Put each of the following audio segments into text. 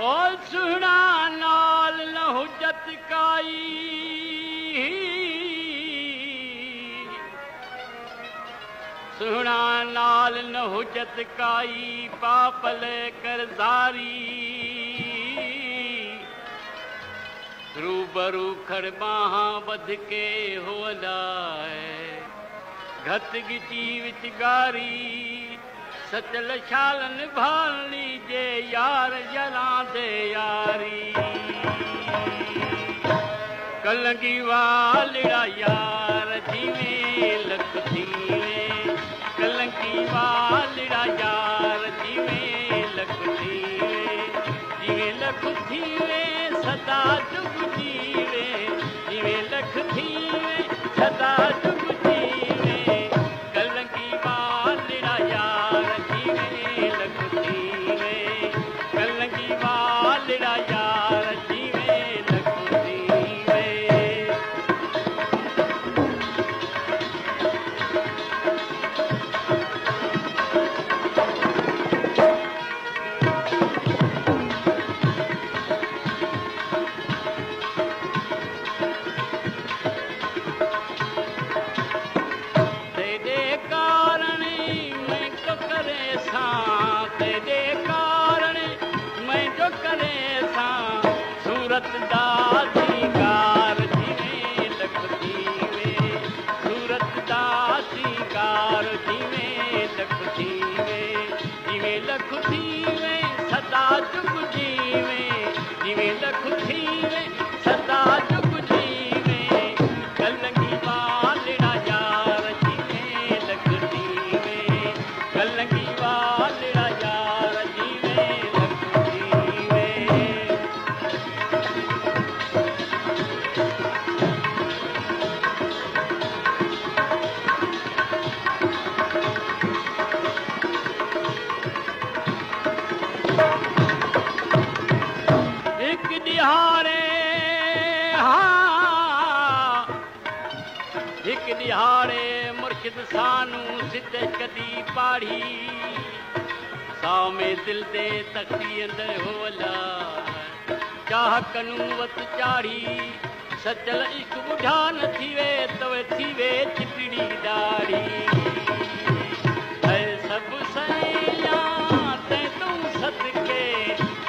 ओ सुहना नाल न हुज्जत काई, सुहना नाल न हुज्जत काई, पापल करजारी रूबरू खड़ बाहां बध के हो लाए, घत गिची विच गारी सचल शालन भाल लीजे यार जला दे यारी। कलंगी वालिड़ा यार जिवें लख थीवे, कलंगी वालिड़ा यार जिवें लख थीवे, जिवें लख थीवे सदा जुग जीवे, जिवें लख थीवे सदा जुग जीवे। कलंगी वालिड़ा यार जिवें लख थीवे, कलंगी वालिड़ा यार जिवें लख थीवे। सूरत दासीकार जिवें लख थीवे, सूरत दासीकार जिवें लख थीवे, जिवें लख थीवे सदा जुग जीवे, जिवें लख थीवे सदा जुग जीवे। कलंगी वालिड़ा यार जिवें लख थीवे, कलंगी वालिड़ा यार जिवें लख थीवे। एक दिहाड़े एक दिहाड़े मुर्शिद सानू सिद्ध कदी पाड़ी, साव में दिल दे तख्ती अंदर होला, चाह कनूवत चाढ़ी सचल इश्क बुढ़ा न थीवे तवे थीवे चिपड़ी दाढ़ी। सब सैया ते तू सदके,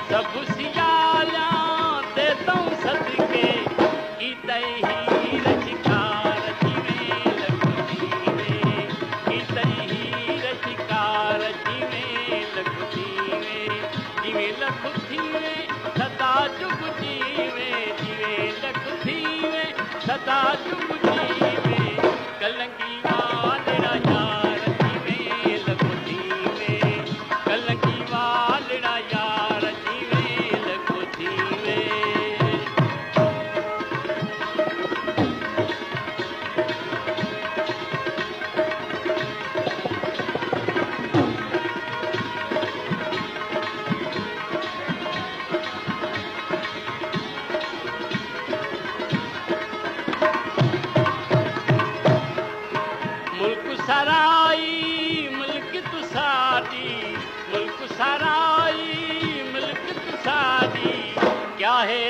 सब सियाला ते तू सदके, इते ही रशिकार जिवें लख थीवे, इते ही रशिकार जिवें लख थीवे, जिवें लख थीवे सदा जुग जीवे, जिवें लख थीवे सदा जुग जीवे। कलंगी वालिड़ा यार जिवें लख थीवे, कलंगी वालिड़ा यार जिवें लख थीवे। मुल्क सराई मुल्क तुसादी, मुल्क सराई मुल्क तुसादी, क्या है